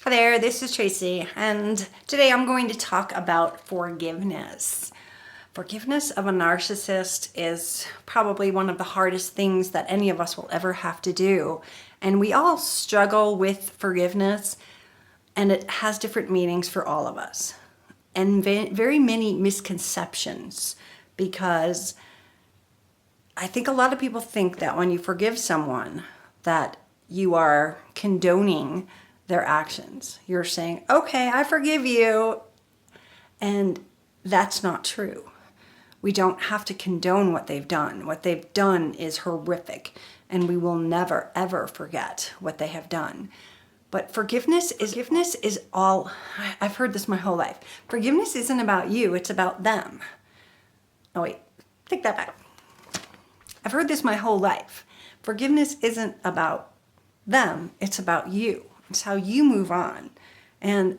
Hi there, this is Tracy, and today I'm going to talk about forgiveness. Forgiveness of a narcissist is probably one of the hardest things that any of us will ever have to do. And we all struggle with forgiveness, and it has different meanings for all of us. And very many misconceptions, because I think a lot of people think that when you forgive someone, that you are condoning their actions. You're saying, okay, I forgive you. And that's not true. We don't have to condone what they've done. What they've done is horrific, and we will never, ever forget what they have done. But forgiveness is all, I've heard this my whole life. Forgiveness isn't about you, it's about them. Oh wait, take that back. I've heard this my whole life. Forgiveness isn't about them, it's about you. It's how you move on. And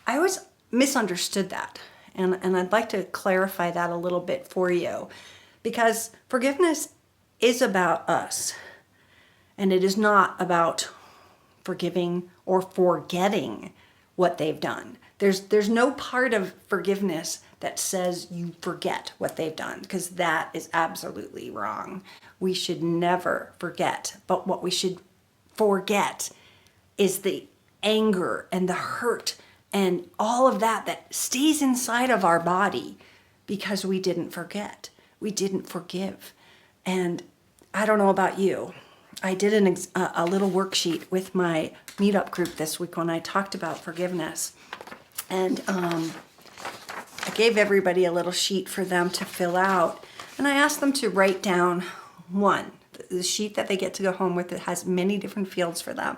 I always misunderstood that. And I'd like to clarify that a little bit for you, because forgiveness is about us. And it is not about forgiving or forgetting what they've done. There's no part of forgiveness that says you forget what they've done, because that is absolutely wrong. We should never forget, but what we should forget is the anger and the hurt and all of that that stays inside of our body because we didn't forget. We didn't forgive. And I don't know about you. I did a little worksheet with my meetup group this week when I talked about forgiveness. And I gave everybody a little sheet for them to fill out. And I asked them to write down the sheet that they get to go home with. It has many different fields for them.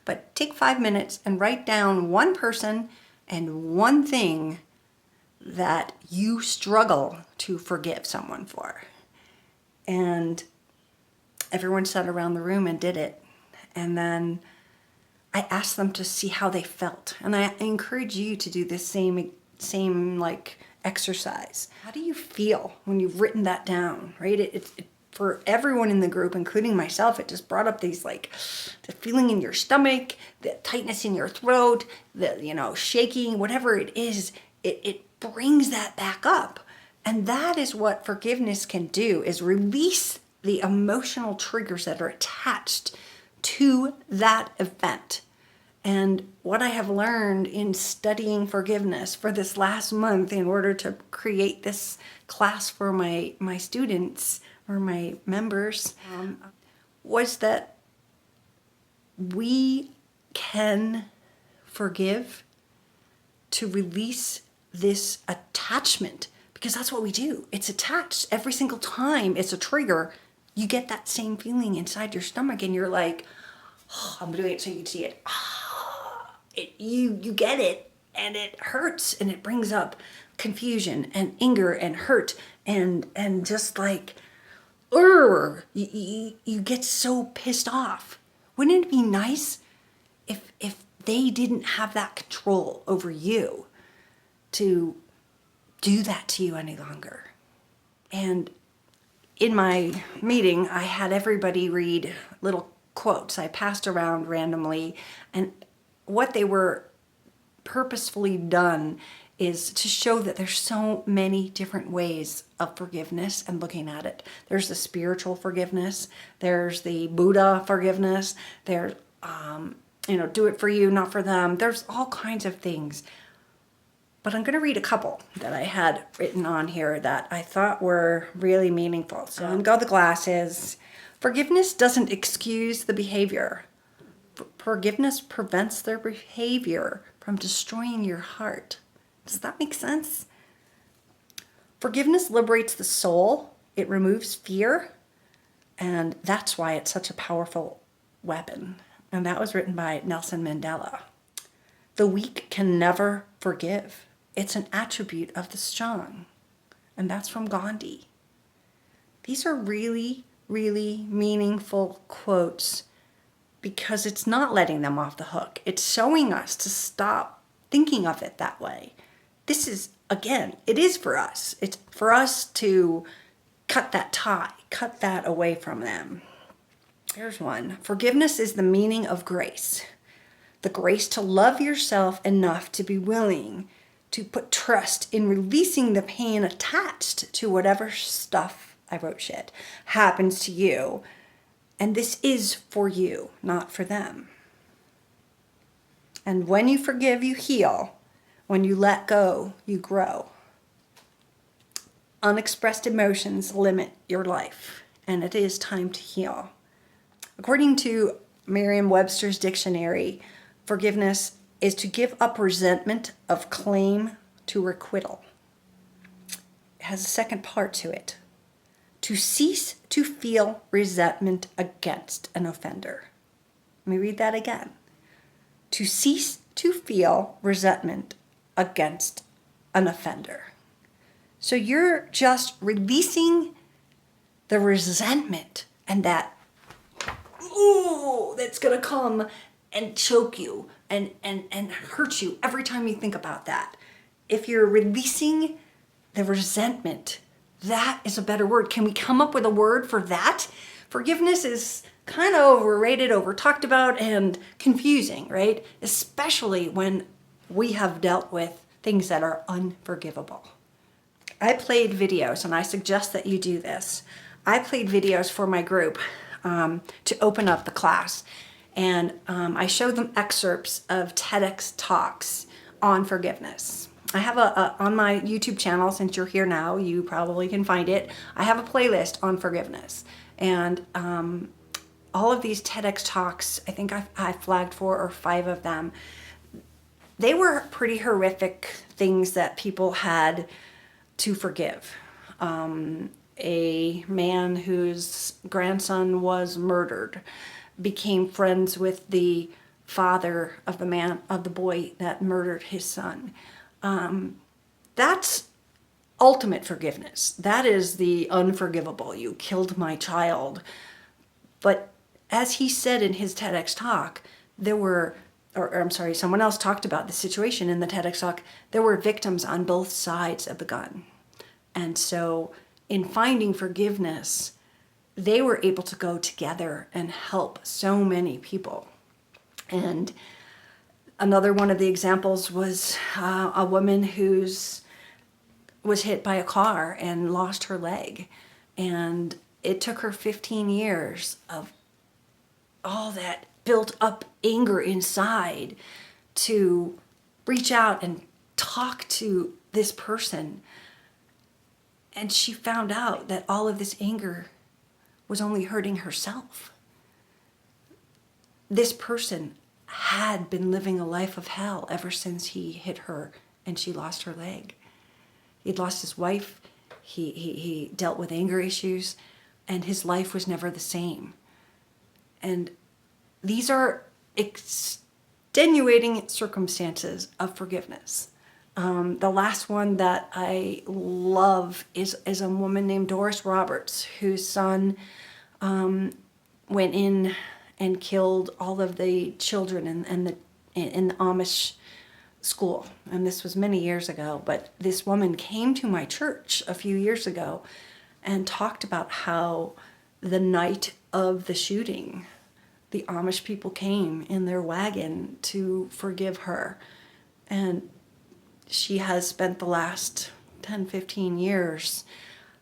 But take 5 minutes and write down one person and one thing that you struggle to forgive someone for. And everyone sat around the room and did it. And then I asked them to see how they felt. And I encourage you to do this same like exercise. How do you feel when you've written that down, right? It for everyone in the group, including myself, it just brought up these like the feeling in your stomach, the tightness in your throat, the shaking, whatever it is, it brings that back up. And that is what forgiveness can do, is release the emotional triggers that are attached to that event. And what I have learned in studying forgiveness for this last month in order to create this class for my students or my members was that we can forgive to release this attachment, because that's what we do. It's attached every single time it's a trigger. You get that same feeling inside your stomach and you're like, oh, I'm doing it so you can see it. You get it, and it hurts, and it brings up confusion and anger and hurt and just like, you get so pissed off. Wouldn't it be nice if they didn't have that control over you to do that to you any longer? And in my meeting, I had everybody read little quotes I passed around randomly, and what they were purposefully done is to show that there's so many different ways of forgiveness and looking at it. There's the spiritual forgiveness, there's the Buddha forgiveness, there's do it for you, not for them. There's all kinds of things. But I'm going to read a couple that I had written on here that I thought were really meaningful. So I've got the glasses. Forgiveness doesn't excuse the behavior. Forgiveness prevents their behavior from destroying your heart. Does that make sense? Forgiveness liberates the soul. It removes fear. And that's why it's such a powerful weapon. And that was written by Nelson Mandela. The weak can never forgive. It's an attribute of the strong. And that's from Gandhi. These are really, really meaningful quotes, because it's not letting them off the hook. It's showing us to stop thinking of it that way. This is, again, it is for us. It's for us to cut that tie, cut that away from them. Here's one. Forgiveness is the meaning of grace. The grace to love yourself enough to be willing to put trust in releasing the pain attached to whatever stuff, I wrote shit, happens to you. And this is for you, not for them. And when you forgive, you heal. When you let go, you grow. Unexpressed emotions limit your life, and it is time to heal. According to Merriam-Webster's dictionary, forgiveness is to give up resentment of claim to requital. It has a second part to it. To cease to feel resentment against an offender. Let me read that again. To cease to feel resentment against an offender. So you're just releasing the resentment and that, ooh, that's going to come and choke you and hurt you every time you think about that. If you're releasing the resentment, that is a better word. Can we come up with a word for that? Forgiveness is kind of overrated, over talked about, and confusing, right? Especially when we have dealt with things that are unforgivable. I played videos, and I suggest that you do this. I played videos for my group to open up the class. And I showed them excerpts of TEDx talks on forgiveness. I have on my YouTube channel, since you're here now, you probably can find it. I have a playlist on forgiveness. And all of these TEDx talks, I think I flagged 4 or 5 of them. They were pretty horrific things that people had to forgive. A man whose grandson was murdered became friends with the father of the boy that murdered his son. That's ultimate forgiveness. That is the unforgivable. You killed my child. But as he said in his TEDx talk, someone else talked about the situation in the TEDx talk. There were victims on both sides of the gun. And so in finding forgiveness, they were able to go together and help so many people. And another one of the examples was a woman was hit by a car and lost her leg. And it took her 15 years of all that built up anger inside to reach out and talk to this person. And she found out that all of this anger was only hurting herself. This person had been living a life of hell ever since he hit her and she lost her leg. He'd lost his wife, he dealt with anger issues, and his life was never the same. And these are extenuating circumstances of forgiveness. The last one that I love is a woman named Doris Roberts, whose son went in and killed all of the children in the Amish school. And this was many years ago, but this woman came to my church a few years ago and talked about how the night of the shooting, the Amish people came in their wagon to forgive her. And she has spent the last 10, 15 years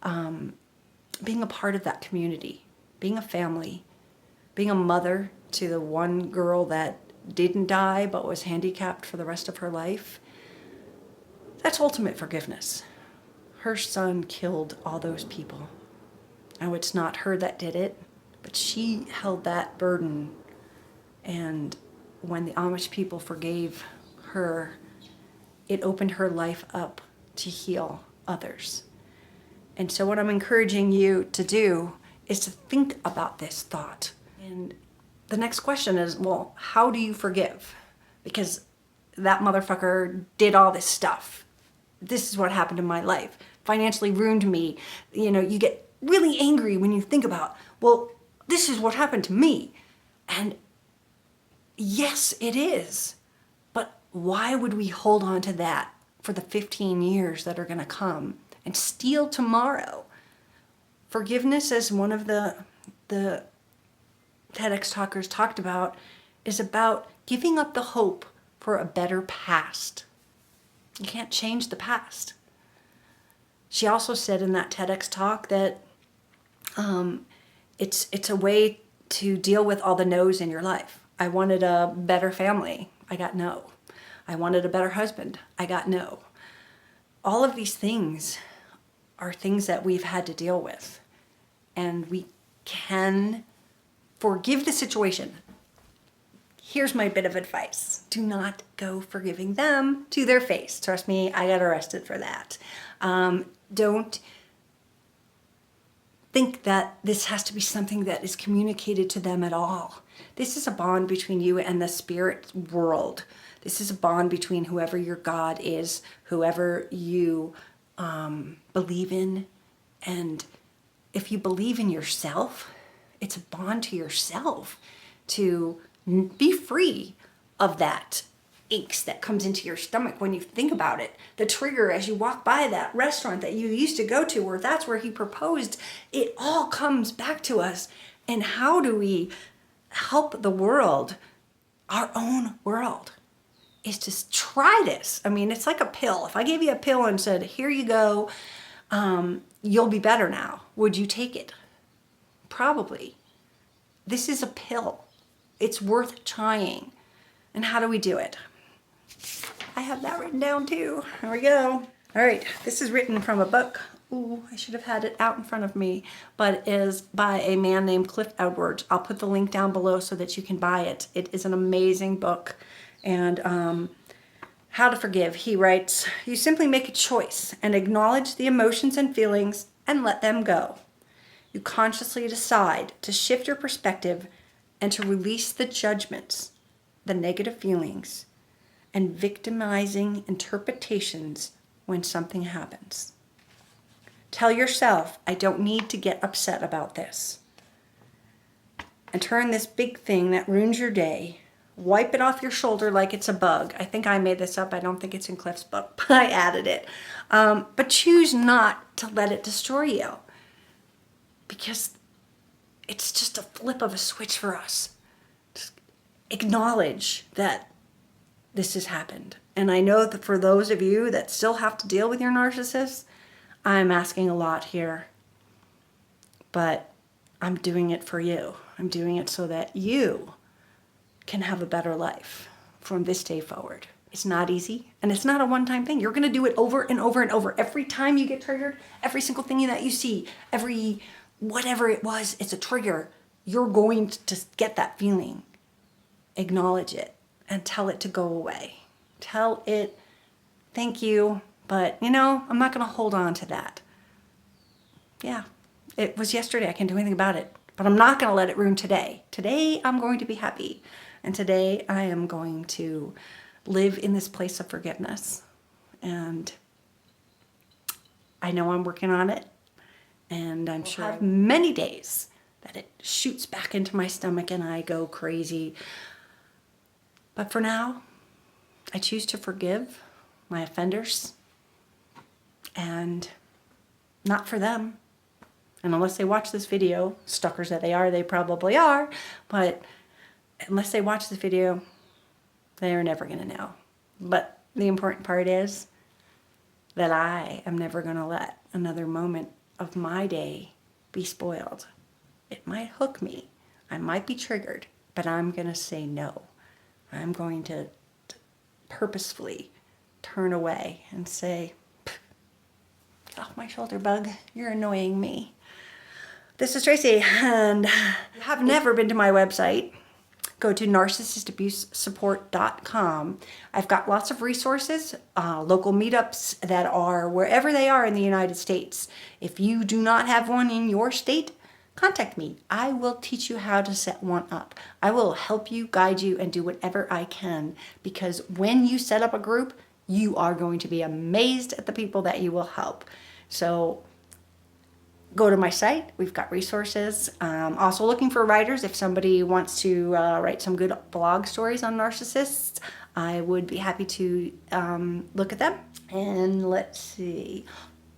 being a part of that community, being a family, being a mother to the one girl that didn't die but was handicapped for the rest of her life. That's ultimate forgiveness. Her son killed all those people. Now, it's not her that did it, but she held that burden. And when the Amish people forgave her, it opened her life up to heal others. And so what I'm encouraging you to do is to think about this thought. And the next question is, well, how do you forgive? Because that motherfucker did all this stuff. This is what happened in my life. Financially ruined me. You know, you get really angry when you think about, well, this is what happened to me. And yes, it is. But why would we hold on to that for the 15 years that are going to come and steal tomorrow? Forgiveness, as one of the TEDx talkers talked about, is about giving up the hope for a better past. You can't change the past. She also said in that TEDx talk that it's a way to deal with all the no's in your life. I wanted a better family. I got no. I wanted a better husband. I got no. All of these things are things that we've had to deal with. And we can forgive the situation. Here's my bit of advice. Do not go forgiving them to their face. Trust me, I got arrested for that. Don't think that this has to be something that is communicated to them at all. This is a bond between you and the spirit world. This is a bond between whoever your God is, whoever you believe in. And if you believe in yourself, it's a bond to yourself to be free of that aches that comes into your stomach when you think about it. The trigger as you walk by that restaurant that you used to go to, where that's where he proposed, it all comes back to us. And how do we help the world, our own world, is to try this. I mean, it's like a pill. If I gave you a pill and said, here you go, you'll be better now, would you take it? Probably. This is a pill. It's worth trying. And how do we do it? I have that written down too. Here we go. All right, this is written from a book. Ooh, I should have had it out in front of me, but it is by a man named Cliff Edwards. I'll put the link down below so that you can buy it. It is an amazing book. And How to Forgive, he writes, you simply make a choice and acknowledge the emotions and feelings and let them go. You consciously decide to shift your perspective and to release the judgments, the negative feelings, and victimizing interpretations when something happens. Tell yourself, I don't need to get upset about this. And turn this big thing that ruins your day, wipe it off your shoulder like it's a bug. I think I made this up. I don't think it's in Cliff's book, but I added it. But choose not to let it destroy you, because it's just a flip of a switch for us. Just acknowledge that this has happened. And I know that for those of you that still have to deal with your narcissist, I'm asking a lot here. But I'm doing it for you. I'm doing it so that you can have a better life from this day forward. It's not easy, and it's not a one-time thing. You're going to do it over and over and over. Every time you get triggered, every single thing that you see, every whatever it was, it's a trigger. You're going to get that feeling. Acknowledge it and tell it to go away. Tell it, thank you, but I'm not going to hold on to that. Yeah, it was yesterday. I can't do anything about it, but I'm not going to let it ruin today. Today, I'm going to be happy. And today, I am going to live in this place of forgiveness. And I know I'm working on it. And I'm sure I have many days that it shoots back into my stomach and I go crazy. But for now, I choose to forgive my offenders, and not for them. And unless they watch this video, stalkers that they are, they probably are, but unless they watch this video, they are never going to know. But the important part is that I am never going to let another moment of my day be spoiled. It might hook me. I might be triggered, but I'm going to say no. I'm going to purposefully turn away and say, get off my shoulder, bug. You're annoying me. This is Tracy, and if you have never been to my website, go to narcissistabusesupport.com. I've got lots of resources, local meetups that are wherever they are in the United States. If you do not have one in your state, contact me. I will teach you how to set one up. I will help you, guide you, and do whatever I can, because when you set up a group, you are going to be amazed at the people that you will help. So go to my site. We've got resources. Also looking for writers. If somebody wants to write some good blog stories on narcissists, I would be happy to look at them. And let's see,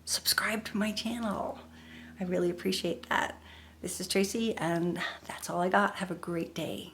subscribe to my channel. I really appreciate that. This is Tracy, and that's all I got. Have a great day.